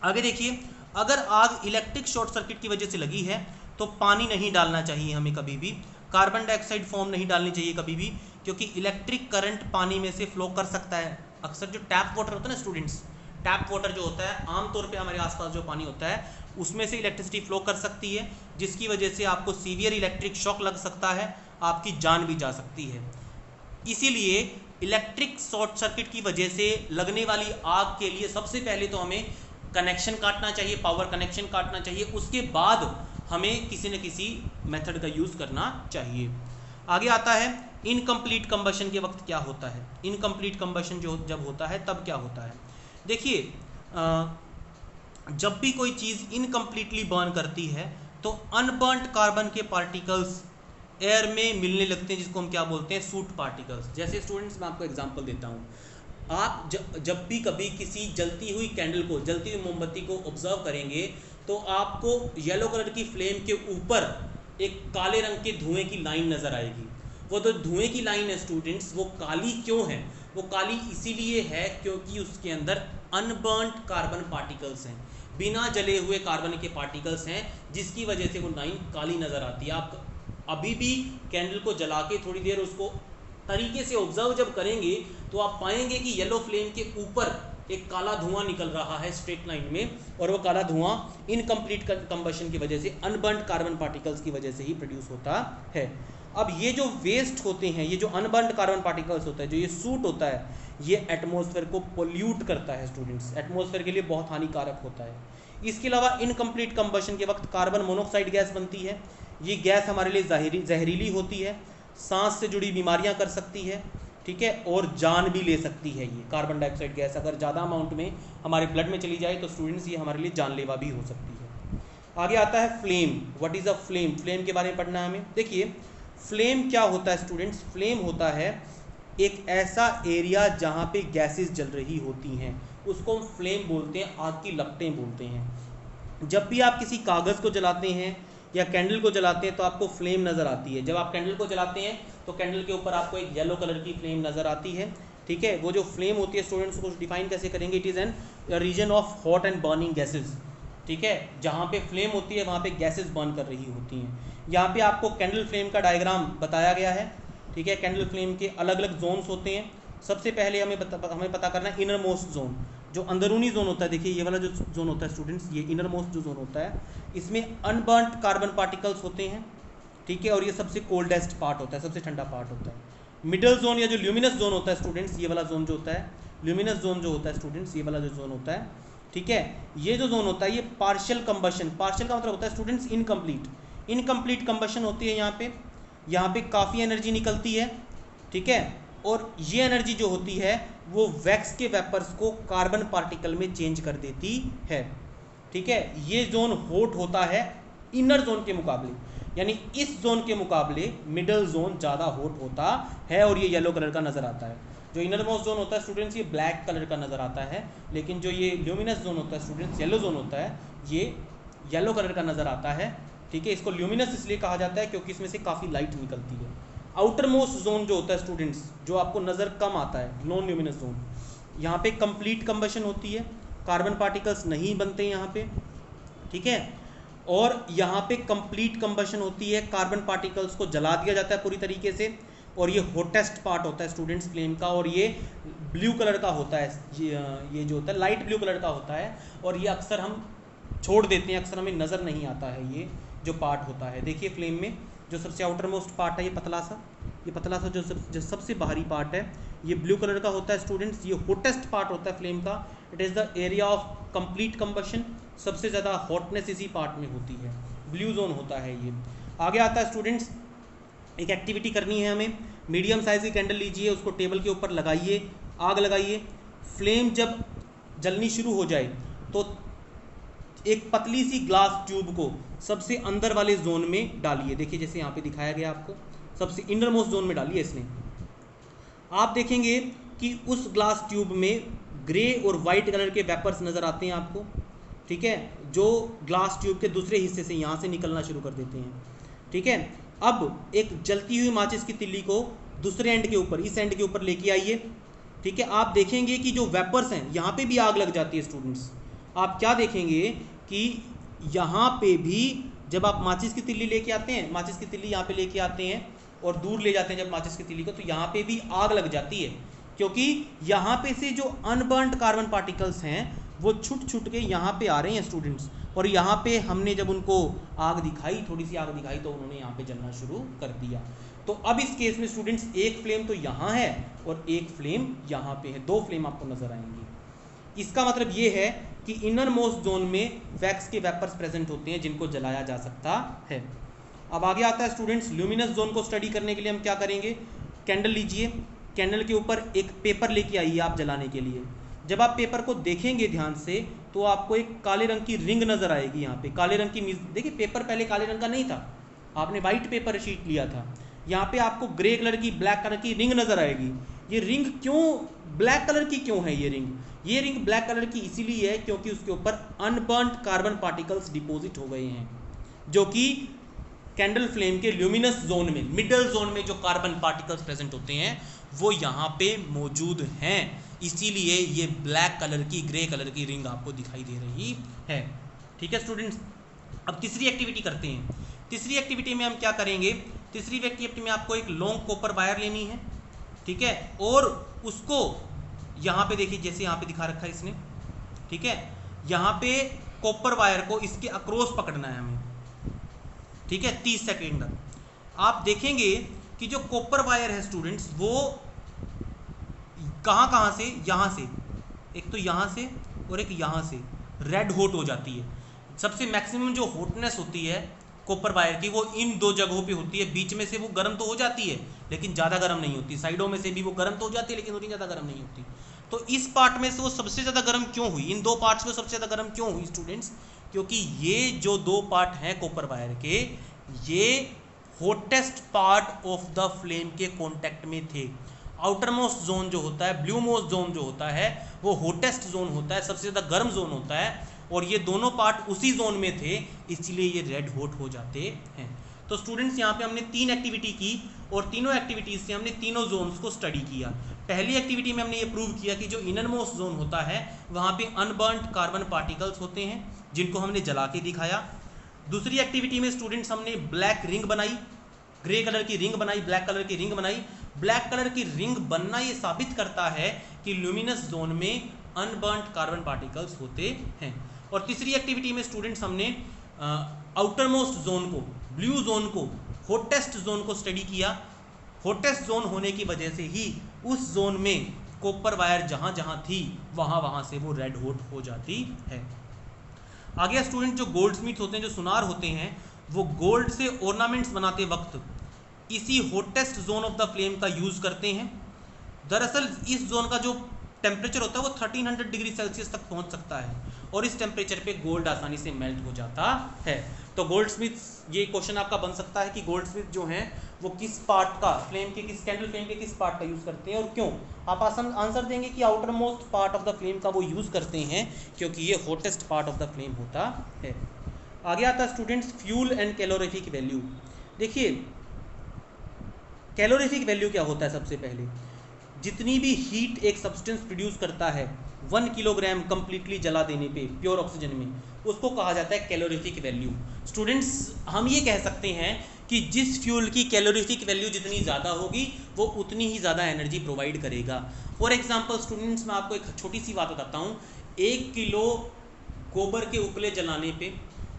आगे देखिए, अगर आग इलेक्ट्रिक शॉर्ट सर्किट की वजह से लगी है तो पानी नहीं डालना चाहिए हमें कभी भी, कार्बन डाइऑक्साइड फॉर्म नहीं डालनी चाहिए कभी भी, क्योंकि इलेक्ट्रिक करंट पानी में से फ्लो कर सकता है। अक्सर जो टैप वाटर होता है ना स्टूडेंट्स, टैप वाटर जो होता है, आमतौर पे हमारे आसपास जो पानी होता है उसमें से इलेक्ट्रिसिटी फ्लो कर सकती है, जिसकी वजह से आपको सीवियर इलेक्ट्रिक शॉक लग सकता है, आपकी जान भी जा सकती है। इसीलिए इलेक्ट्रिक शॉर्ट सर्किट की वजह से लगने वाली आग के लिए सबसे पहले तो हमें कनेक्शन काटना चाहिए, पावर कनेक्शन काटना चाहिए, उसके बाद हमें किसी न किसी मेथड का यूज़ करना चाहिए। आगे आता है इनकम्प्लीट कंबशन के वक्त क्या होता है। इनकम्प्लीट कंबशन जो जब होता है तब क्या होता है, देखिए, जब भी कोई चीज़ इनकम्प्लीटली बर्न करती है तो अनबर्न्ड कार्बन के पार्टिकल्स एयर में मिलने लगते हैं, जिसको हम क्या बोलते हैं, सूट पार्टिकल्स। जैसे स्टूडेंट्स, मैं आपको एग्जांपल देता हूँ। आप जब भी कभी किसी जलती हुई कैंडल को, जलती हुई मोमबत्ती को ऑब्जर्व करेंगे तो आपको येलो कलर की फ्लेम के ऊपर एक काले रंग के धुएं की लाइन नज़र आएगी। वो तो धुएं की लाइन है स्टूडेंट्स, वो काली क्यों है, वो काली इसीलिए है क्योंकि उसके अंदर अनबर्न्ड कार्बन पार्टिकल्स हैं, बिना जले हुए कार्बन के पार्टिकल्स हैं, जिसकी वजह से वो लाइन काली नज़र आती है। आप अभी भी कैंडल को जला के थोड़ी देर उसको तरीके से ऑब्जर्व जब करेंगे तो आप पाएंगे कि येलो फ्लेम के ऊपर एक काला धुआं निकल रहा है स्ट्रेट लाइन में, और वो काला धुआं इनकम्प्लीट कंबशन की वजह से, अनबर्न्ड कार्बन पार्टिकल्स की वजह से ही प्रोड्यूस होता है। अब ये जो वेस्ट होते हैं, ये जो अनबर्न्ड कार्बन पार्टिकल्स होता है, जो ये सूट होता है, ये एटमॉस्फेयर को पोल्यूट करता है स्टूडेंट्स, एटमॉस्फेयर के लिए बहुत हानिकारक होता है। इसके अलावा इनकम्प्लीट कंबशन के वक्त कार्बन मोनोऑक्साइड गैस बनती है। ये गैस हमारे लिए जहरीली होती है, सांस से जुड़ी बीमारियां कर सकती है, ठीक है, और जान भी ले सकती है। ये कार्बन डाइऑक्साइड गैस अगर ज़्यादा अमाउंट में हमारे ब्लड में चली जाए तो स्टूडेंट्स ये हमारे लिए जानलेवा भी हो सकती है। आगे आता है flame. What is a flame? Flame के बारे में पढ़ना है हमें। देखिए फ्लेम क्या होता है स्टूडेंट्स? फ्लेम होता है एक ऐसा एरिया जहाँ पे गैसेस जल रही होती हैं, उसको हम फ्लेम बोलते हैं, आग की लपटें बोलते हैं। जब भी आप किसी कागज़ को जलाते हैं या कैंडल को जलाते हैं तो आपको फ्लेम नज़र आती है। जब आप कैंडल को जलाते हैं तो कैंडल के ऊपर आपको एक येलो कलर की फ्लेम नज़र आती है, ठीक है। वो जो फ्लेम होती है स्टूडेंट्स को डिफाइन कैसे करेंगे? It is an region of hot and burning gases, ठीक है। जहाँ पे फ्लेम होती है वहाँ पे गैसेज बर्न कर रही होती हैं। यहाँ पे आपको कैंडल फ्लेम का डायग्राम बताया गया है, ठीक है। कैंडल फ्लेम के अलग अलग जोन्स होते हैं। सबसे पहले हमें पता करना है इनर मोस्ट जोन, जो अंदरूनी जोन होता है। देखिए ये वाला जो जोन होता है स्टूडेंट्स, ये इनर मोस्ट जो जोन होता है, इसमें अनबर्न्ड कार्बन पार्टिकल्स होते हैं, ठीक है, और ये सबसे कोल्डेस्ट पार्ट होता है, सबसे ठंडा पार्ट होता है। मिडल जोन या जो ल्यूमिनस जोन होता है स्टूडेंट्स, ये वाला जोन जो होता है, ल्यूमिनस जोन जो होता है स्टूडेंट्स, ये वाला जो जोन होता है, ठीक है, ये जो जोन होता है ये पार्शियल कंबशन, पार्शियल का मतलब होता है स्टूडेंट्स इनकम्प्लीट कंबशन होती है। यहाँ पे काफ़ी एनर्जी निकलती है, ठीक है, और ये एनर्जी जो होती है वो वैक्स के वेपर्स को कार्बन पार्टिकल में चेंज कर देती है, ठीक है। ये जोन हॉट होता है इनर जोन के मुकाबले, यानी इस जोन के मुकाबले मिडल जोन ज़्यादा हॉट होता है, और ये येलो कलर का नज़र आता है। जो इनर मोस्ट जोन होता है स्टूडेंट्स ये ब्लैक कलर का नज़र आता है, लेकिन जो ये ल्यूमिनस जोन होता है स्टूडेंट्स, येलो जोन होता है, ये येलो कलर का नज़र आता है, ठीक है। इसको ल्यूमिनस इसलिए कहा जाता है क्योंकि इसमें से काफ़ी लाइट निकलती है। आउटर मोस्ट जोन जो होता है स्टूडेंट्स, जो आपको नज़र कम आता है, नॉन ल्यूमिनस जोन, यहाँ पे कंप्लीट कंबशन होती है, कार्बन पार्टिकल्स नहीं बनते यहाँ पे, ठीक है, और यहाँ पे कंप्लीट कंबशन होती है, कार्बन पार्टिकल्स को जला दिया जाता है पूरी तरीके से, और ये हॉटेस्ट पार्ट होता है स्टूडेंट्स फ्लेम का, और ये ब्लू कलर का होता है, ये जो होता है लाइट ब्लू कलर का होता है, और ये अक्सर हम छोड़ देते हैं, अक्सर हमें नज़र नहीं आता है ये जो पार्ट होता है। देखिए फ्लेम में जो सबसे आउटर मोस्ट पार्ट है, ये पतला सा जो सबसे बाहरी पार्ट है, ये ब्लू कलर का होता है स्टूडेंट्स, ये हॉटेस्ट पार्ट होता है फ्लेम का। It is the area of complete combustion, सबसे ज़्यादा हॉटनेस इसी पार्ट में होती है, ब्लू जोन होता है ये। आगे आता है स्टूडेंट्स, एक एक्टिविटी करनी है हमें। मीडियम साइज़ की कैंडल लीजिए, उसको टेबल के ऊपर लगाइए, आग लगाइए। फ्लेम जब जलनी शुरू हो जाए तो एक पतली सी ग्लास ट्यूब को सबसे अंदर वाले जोन में डालिए। देखिए जैसे यहाँ पे दिखाया गया आपको, सबसे इनर मोस्ट जोन में डालिए इसने। आप देखेंगे कि उस ग्लास ट्यूब में ग्रे और वाइट कलर के वेपर्स नज़र आते हैं आपको, ठीक है, जो ग्लास ट्यूब के दूसरे हिस्से से यहाँ से निकलना शुरू कर देते हैं, ठीक है। अब एक जलती हुई माचिस की तिल्ली को दूसरे एंड के ऊपर, इस एंड के ऊपर लेके आइए, ठीक है। आप देखेंगे कि जो वेपर्स हैं यहाँ पे भी आग लग जाती है स्टूडेंट्स। आप क्या देखेंगे कि यहाँ पे भी जब आप माचिस की तिल्ली लेके आते हैं, माचिस की तिल्ली यहाँ पे लेके आते हैं और दूर ले जाते हैं जब माचिस की तिल्ली को, तो यहाँ पे भी आग लग जाती है, क्योंकि यहाँ पे से जो अनबर्न्ड कार्बन पार्टिकल्स हैं वो छुट के यहाँ पे आ रहे हैं स्टूडेंट्स, और यहाँ पे हमने जब उनको आग दिखाई, थोड़ी सी आग दिखाई, तो उन्होंने यहाँ पे जलना शुरू कर दिया। तो अब इस केस में स्टूडेंट्स एक फ्लेम तो यहाँ है और एक फ्लेम यहाँ पे है, दो फ्लेम आपको नजर आएंगी। इसका मतलब ये है कि इनर मोस्ट जोन में वैक्स के वेपर्स प्रेजेंट होते हैं जिनको जलाया जा सकता है। अब आगे आता है स्टूडेंट्स, ल्यूमिनस जोन को स्टडी करने के लिए हम क्या करेंगे? कैंडल लीजिए, कैंडल के ऊपर एक पेपर लेके आइए आप जलाने के लिए। जब आप पेपर को देखेंगे ध्यान से तो आपको एक काले रंग की रिंग नजर आएगी। यहाँ पे काले रंग की, देखिए पेपर पहले काले रंग का नहीं था, आपने वाइट पेपर शीट लिया था। यहाँ पे आपको ग्रे कलर की, ब्लैक कलर की रिंग नजर आएगी। ये रिंग क्यों ब्लैक कलर की क्यों है? ये रिंग ब्लैक कलर की इसीलिए है क्योंकि उसके ऊपर अनबर्न्ड कार्बन पार्टिकल्स डिपॉजिट हो गए हैं, जो कि कैंडल फ्लेम के ल्यूमिनस जोन में, मिडल जोन में जो कार्बन पार्टिकल्स प्रेजेंट होते हैं वो यहाँ पे मौजूद हैं, इसीलिए ये ब्लैक कलर की, ग्रे कलर की रिंग आपको दिखाई दे रही है। ठीक है स्टूडेंट्स, अब तीसरी एक्टिविटी करते हैं। तीसरी एक्टिविटी में हम क्या करेंगे, तीसरी एक्टिविटी में आपको एक लॉन्ग कॉपर वायर लेनी है, ठीक है, और उसको यहाँ पे देखिए, जैसे यहाँ पे दिखा रखा है इसने, ठीक है, यहाँ पे कॉपर वायर को इसके अक्रॉस पकड़ना है हमें, ठीक है, 30 सेकेंड तक। आप देखेंगे कि जो कॉपर वायर है स्टूडेंट्स, वो कहाँ से, यहाँ से, एक तो यहाँ से और एक यहाँ से रेड हॉट हो जाती है। सबसे मैक्सिमम जो हॉटनेस होती है कॉपर वायर की, वो इन दो जगहों पे होती है। बीच में से वो गर्म तो हो जाती है लेकिन ज़्यादा गर्म नहीं होती, साइडों में से भी वो गर्म तो हो जाती है लेकिन उतनी ज़्यादा गर्म नहीं होती। तो इस पार्ट में से वो सबसे ज़्यादा गर्म क्यों हुई, इन दो पार्ट्स में सबसे ज़्यादा गर्म क्यों हुई स्टूडेंट्स, क्योंकि ये जो दो पार्ट हैं कॉपर वायर के, ये hottest part of the flame के कॉन्टैक्ट में थे। आउटर मोस्ट जोन जो होता है, ब्लू मोस्ट जोन जो होता है, वो हॉटेस्ट जोन होता है, सबसे ज़्यादा गर्म जोन होता है, और ये दोनों पार्ट उसी जोन में थे, इसलिए ये रेड हॉट हो जाते हैं। तो स्टूडेंट्स यहाँ पे हमने 3 एक्टिविटी की और तीनों एक्टिविटीज से हमने तीनों जोन्स को स्टडी किया। पहली एक्टिविटी में हमने ये प्रूव किया कि जो इनर मोस्ट जोन होता है वहाँ पे अनबर्न्ड कार्बन पार्टिकल्स होते हैं जिनको हमने जला के दिखाया। दूसरी एक्टिविटी में स्टूडेंट्स हमने ब्लैक रिंग बनाई, ग्रे कलर की रिंग बनाई, ब्लैक कलर की रिंग बनाई। ब्लैक कलर की रिंग बनना ये साबित करता है कि ल्यूमिनस जोन में अनबर्न्ड कार्बन पार्टिकल्स होते हैं। और तीसरी एक्टिविटी में स्टूडेंट्स हमने आउटर मोस्ट जोन को, ब्लू जोन को, हॉटेस्ट जोन को स्टडी किया। हॉटेस्ट जोन होने की वजह से ही उस जोन में कॉपर वायर जहाँ जहाँ थी वहाँ से वो रेड हॉट हो जाती है। आगे स्टूडेंट जो गोल्ड स्मिथ होते हैं, जो सुनार होते हैं, वो गोल्ड से ऑर्नामेंट्स बनाते वक्त इसी hottest zone of the flame का यूज़ करते हैं। दरअसल इस जोन का जो टेम्परेचर होता है वो 1300 डिग्री सेल्सियस तक पहुंच सकता है और इस टेम्परेचर पे गोल्ड आसानी से मेल्ट हो जाता है। तो गोल्ड स्मिथ, ये क्वेश्चन आपका बन सकता है कि गोल्ड स्मिथ जो हैं वो किस पार्ट का, फ्लेम के किस, कैंडल फ्लेम के किस पार्ट का यूज़ करते हैं और क्यों। आप आंसर देंगे कि outer most part of the flame का वो यूज़ करते हैं क्योंकि ये hottest part of the flame होता है। आगे आता है students fuel and calorific value. देखिए कैलोरीफिक वैल्यू क्या होता है, सबसे पहले जितनी भी हीट एक सब्सटेंस प्रोड्यूस करता है 1 किलोग्राम कंप्लीटली जला देने पे प्योर ऑक्सीजन में, उसको कहा जाता है कैलोरीफिक वैल्यू। स्टूडेंट्स हम ये कह सकते हैं कि जिस फ्यूल की कैलोरीफिक वैल्यू जितनी ज़्यादा होगी वो उतनी ही ज़्यादा एनर्जी प्रोवाइड करेगा। फॉर एग्जांपल स्टूडेंट्स मैं आपको एक छोटी सी बात बताता हूँ, 1 किलो गोबर के उपले जलाने पे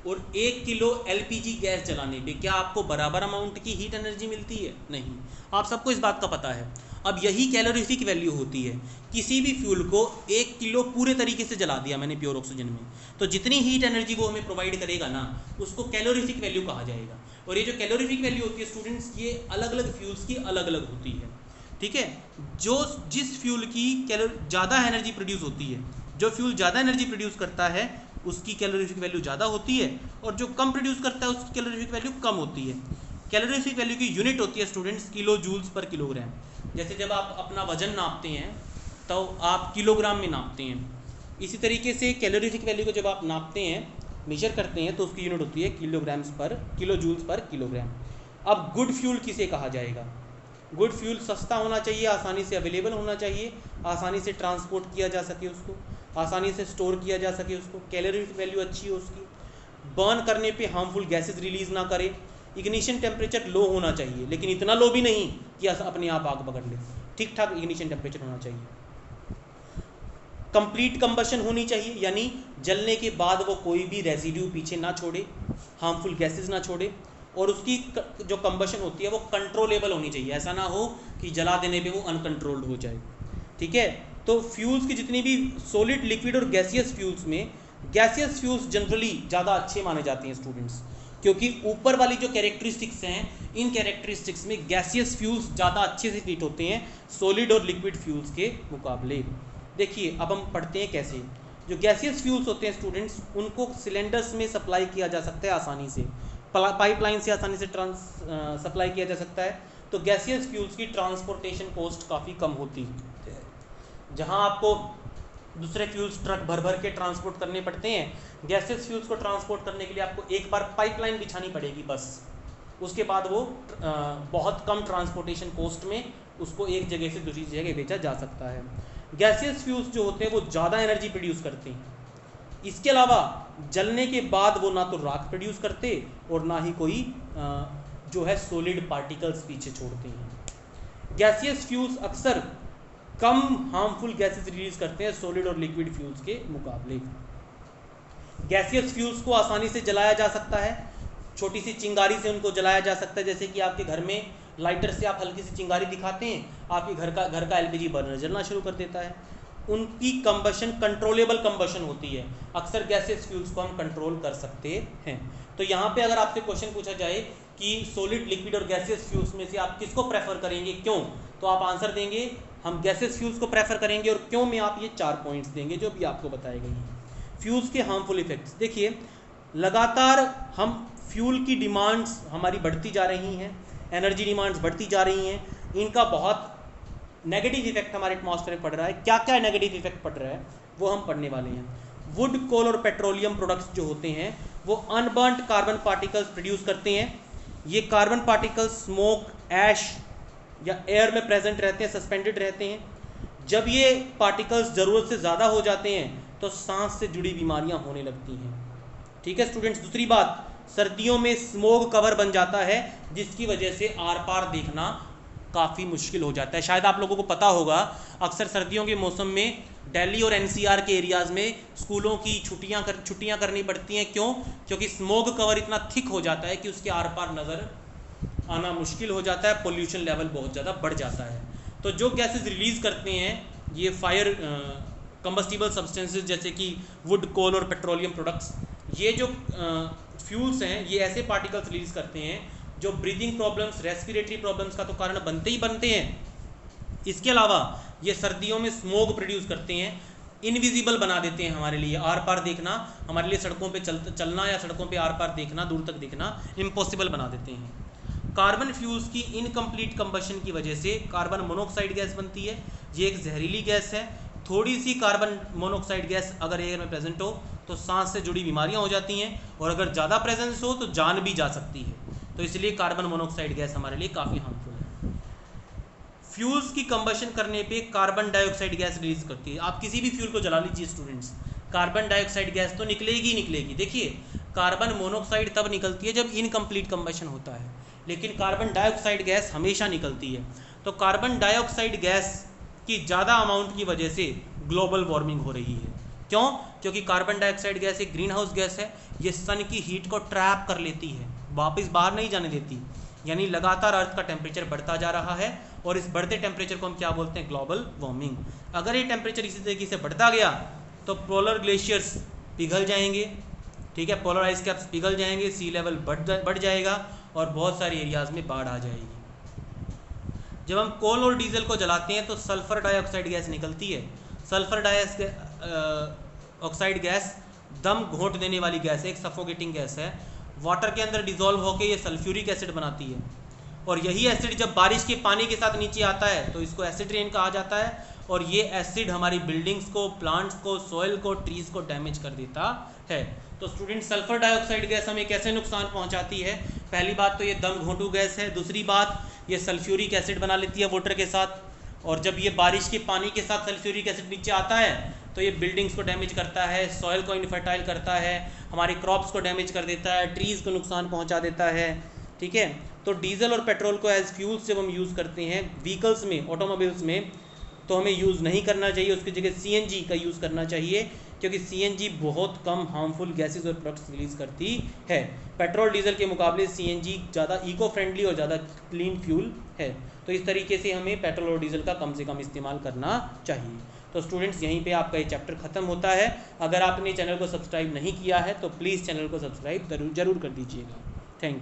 और 1 किलो एलपीजी गैस जलाने पे क्या आपको बराबर अमाउंट की हीट एनर्जी मिलती है? नहीं, आप सबको इस बात का पता है। अब यही कैलोरीफिक वैल्यू होती है। किसी भी फ्यूल को 1 किलो पूरे तरीके से जला दिया मैंने प्योर ऑक्सीजन में, तो जितनी हीट एनर्जी वो हमें प्रोवाइड करेगा ना, उसको कैलोरीफिक वैल्यू कहा जाएगा। और ये जो कैलोरीफिक वैल्यू होती है स्टूडेंट्स, ये अलग अलग फ्यूल्स की अलग अलग होती है, ठीक है। जिस फ्यूल की ज़्यादा एनर्जी प्रोड्यूस होती है, जो फ्यूल ज़्यादा एनर्जी प्रोड्यूस करता है उसकी कैलोरीफिक वैल्यू ज़्यादा होती है, और जो कम प्रोड्यूस करता है उसकी कैलोरीफिक वैल्यू कम होती है। कैलोरीफिक वैल्यू की यूनिट होती है स्टूडेंट्स किलो जूल्स पर किलोग्राम। जैसे जब आप अपना वजन नापते हैं तो आप किलोग्राम में नापते हैं, इसी तरीके से कैलोरीफिक वैल्यू को जब आप नापते हैं, मेजर करते हैं, तो उसकी यूनिट होती है किलोग्राम्स पर, किलो जूल्स पर किलोग्राम। अब गुड फ्यूल किसे कहा जाएगा? गुड फ्यूल सस्ता होना चाहिए, आसानी से अवेलेबल होना चाहिए, आसानी से ट्रांसपोर्ट किया जा सके उसको, आसानी से स्टोर किया जा सके उसको, कैलोरीफिक वैल्यू अच्छी हो उसकी, बर्न करने पे हार्मफुल गैसेस रिलीज ना करे, इग्निशन टेम्परेचर लो होना चाहिए लेकिन इतना लो भी नहीं कि अपने आप आग पकड़ ले, ठीक ठाक इग्निशन टेम्परेचर होना चाहिए। कंप्लीट कंबशन होनी चाहिए, यानी जलने के बाद वो कोई भी रेजिड्यू पीछे ना छोड़े, हार्मफुल गैसेस ना छोड़े, और उसकी जो कंबशन होती है वो कंट्रोलेबल होनी चाहिए, ऐसा ना हो कि जला देने पे वो अनकंट्रोल्ड हो जाए, ठीक है। तो फ्यूल्स की जितनी भी सॉलिड, लिक्विड और गैसियस फ्यूल्स में, गैसियस फ्यूल्स जनरली ज़्यादा अच्छे माने जाते हैं स्टूडेंट्स, क्योंकि ऊपर वाली जो कैरेक्टरिस्टिक्स हैं, इन कैरेक्टरिस्टिक्स में गैसियस फ्यूल्स ज़्यादा अच्छे से फिट होते हैं सॉलिड और लिक्विड फ्यूल्स के मुकाबले। देखिए अब हम पढ़ते हैं कैसे। जो गैसियस फ्यूल्स होते हैं स्टूडेंट्स, उनको सिलेंडर्स में सप्लाई किया जा सकता है आसानी से, पाइपलाइन से आसानी से सप्लाई किया जा सकता है। तो गैसियस फ्यूल्स की ट्रांसपोर्टेशन कॉस्ट काफ़ी कम होती है। जहाँ आपको दूसरे फ्यूल्स ट्रक भर भर के ट्रांसपोर्ट करने पड़ते हैं, गैसियस फ्यूल्स को ट्रांसपोर्ट करने के लिए आपको एक बार पाइपलाइन बिछानी पड़ेगी बस, उसके बाद वो बहुत कम ट्रांसपोर्टेशन कॉस्ट में उसको एक जगह से दूसरी जगह भेजा जा सकता है। गैसियस फ्यूल्स जो होते हैं वो ज़्यादा एनर्जी प्रोड्यूस करते हैं, इसके अलावा जलने के बाद वो ना तो राख प्रोड्यूस करते और ना ही कोई जो है सॉलिड पार्टिकल्स पीछे छोड़ते हैं। गैसियस फ्यूल्स अक्सर कम हार्मफुल गैसेस रिलीज करते हैं सॉलिड और लिक्विड फ्यूल्स के मुकाबले। गैसियस फ्यूल्स को आसानी से जलाया जा सकता है, छोटी सी चिंगारी से उनको जलाया जा सकता है। जैसे कि आपके घर में लाइटर से आप हल्की सी चिंगारी दिखाते हैं, आपके घर का एलपीजी बर्नर जलना शुरू कर देता है। उनकी कंबशन कंट्रोलेबल कंबशन होती है, अक्सर गैसियस फ्यूल्स को हम कंट्रोल कर सकते हैं। तो यहाँ पे अगर आपसे क्वेश्चन पूछा जाए कि सॉलिड, लिक्विड और गैसियस फ्यूल्स में से आप किसको प्रेफर करेंगे, क्यों, तो आप आंसर देंगे हम गैसियस फ्यूल्स को प्रेफर करेंगे। और क्यों में आप ये 4 पॉइंट्स देंगे जो भी आपको बताए गए हैं। फ्यूल्स के हार्मफुल इफेक्ट्स देखिए, लगातार हम फ्यूल की डिमांड्स हमारी बढ़ती जा रही हैं, एनर्जी डिमांड्स बढ़ती जा रही हैं, इनका बहुत नेगेटिव इफेक्ट हमारे एटमॉस्फेयर में पड़ रहा है। क्या क्या नेगेटिव इफेक्ट पड़ रहा है वो हम पढ़ने वाले हैं। वुड, कोल और पेट्रोलियम प्रोडक्ट्स जो होते हैं वो अनबर्न्ड कार्बन पार्टिकल्स प्रोड्यूस करते हैं। ये कार्बन पार्टिकल्स स्मोक, ऐश या एयर में प्रेजेंट रहते हैं, सस्पेंडेड रहते हैं। जब ये पार्टिकल्स ज़रूरत से ज़्यादा हो जाते हैं तो सांस से जुड़ी बीमारियां होने लगती हैं। ठीक है स्टूडेंट्स, दूसरी बात, सर्दियों में स्मोग कवर बन जाता है जिसकी वजह से आर पार देखना काफ़ी मुश्किल हो जाता है। शायद आप लोगों को पता होगा, अक्सर सर्दियों के मौसम में दिल्ली और एनसीआर के एरियाज़ में स्कूलों की छुट्टियां करनी पड़ती हैं। क्यों? क्योंकि स्मोग कवर इतना थिक हो जाता है कि उसके आर पार नज़र आना मुश्किल हो जाता है, पोल्यूशन लेवल बहुत ज़्यादा बढ़ जाता है। तो जो गैसेज रिलीज़ करते हैं ये फायर कंबस्टिबल सब्सटेंसेस जैसे कि वुड, कोल और पेट्रोलियम प्रोडक्ट्स, ये जो फ्यूल्स हैं ये ऐसे पार्टिकल्स रिलीज़ करते हैं जो ब्रीदिंग प्रॉब्लम्स, रेस्पिरेटरी प्रॉब्लम्स का तो कारण बनते ही बनते हैं। इसके अलावा ये सर्दियों में स्मोग प्रोड्यूस करते हैं, इनविजिबल बना देते हैं हमारे लिए, आर पार देखना हमारे लिए, सड़कों पे चलना या सड़कों पे आर पार देखना, दूर तक देखना इम्पॉसिबल बना देते हैं। कार्बन फ्यूल्स की इनकम्प्लीट कंबशन की वजह से कार्बन मोनोऑक्साइड गैस बनती है। ये एक जहरीली गैस है। थोड़ी सी कार्बन मोनोऑक्साइड गैस अगर एयर में प्रेजेंट हो तो सांस से जुड़ी बीमारियां हो जाती हैं, और अगर ज़्यादा प्रेजेंस हो तो जान भी जा सकती है। तो इसलिए कार्बन मोनोऑक्साइड गैस हमारे लिए काफ़ी हार्मफुल है। फ्यूल्स की कंबशन करने पे कार्बन डाइऑक्साइड गैस रिलीज करती है। आप किसी भी फ्यूल को जला लीजिए स्टूडेंट्स, कार्बन डाइऑक्साइड गैस तो निकलेगी ही निकलेगी। देखिए, कार्बन मोनोऑक्साइड तब निकलती है जब इनकम्प्लीट कंबशन होता है, लेकिन कार्बन डाइऑक्साइड गैस हमेशा निकलती है। तो कार्बन डाइऑक्साइड गैस की ज़्यादा अमाउंट की वजह से ग्लोबल वार्मिंग हो रही है। क्यों? क्योंकि कार्बन डाइऑक्साइड गैस एक ग्रीन हाउस गैस है, ये सन की हीट को ट्रैप कर लेती है, वापस बाहर नहीं जाने देती। यानी लगातार अर्थ का टेम्परेचर बढ़ता जा रहा है, और इस बढ़ते टेम्परेचर को हम क्या बोलते हैं? Global warming. अगर ये टेम्परेचर इसी तरीके से बढ़ता गया तो पोलर ग्लेशियर्स पिघल जाएंगे, ठीक है, पोलर आइस कैप्स पिघल जाएंगे, सी लेवल बढ़ जाएगा और बहुत सारे एरियाज़ में बाढ़ आ जाएगी। जब हम कोल और डीजल को जलाते हैं तो सल्फर डाइऑक्साइड गैस निकलती है। सल्फर डाइऑक्साइड गैस दम घोंट देने वाली गैस है, एक सफोकेटिंग गैस है। वाटर के अंदर डिजोल्व होकर ये सल्फ्यूरिक एसिड बनाती है, और यही एसिड जब बारिश के पानी के साथ नीचे आता है तो इसको एसिड रेन कहा जाता है, और ये एसिड हमारी बिल्डिंग्स को, प्लांट्स को, सॉइल को, ट्रीज को डैमेज कर देता है। तो स्टूडेंट, सल्फर डाइऑक्साइड गैस हमें कैसे नुकसान पहुंचाती है? पहली बात तो ये दम घोंटू गैस है, दूसरी बात ये सल्फ्यूरिक एसिड बना लेती है वाटर के साथ, और जब ये बारिश के पानी के साथ सल्फ्यूरिक एसिड नीचे आता है तो ये बिल्डिंग्स को डैमेज करता है, सॉइल को इनफर्टाइल करता है, हमारी क्रॉप्स को डैमेज कर देता है, ट्रीज़ को नुकसान पहुंचा देता है। ठीक है, तो डीजल और पेट्रोल को एज फ्यूल्स जब हम यूज़ करते हैं व्हीकल्स में, ऑटोमोबाइल्स में, तो हमें यूज़ नहीं करना चाहिए, उसकी जगह सीएनजी का यूज़ करना चाहिए, क्योंकि सीएनजी बहुत कम हार्मफुल गैसेस और प्रोडक्ट्स रिलीज़ करती है। पेट्रोल डीजल के मुकाबले सीएनजी ज़्यादा इको फ्रेंडली और ज़्यादा क्लीन फ्यूल है। तो इस तरीके से हमें पेट्रोल और डीजल का कम से कम इस्तेमाल करना चाहिए। तो स्टूडेंट्स, यहीं पे आपका ये चैप्टर ख़त्म होता है। अगर आपने चैनल को सब्सक्राइब नहीं किया है तो प्लीज़ चैनल को सब्सक्राइब जरूर कर दीजिएगा।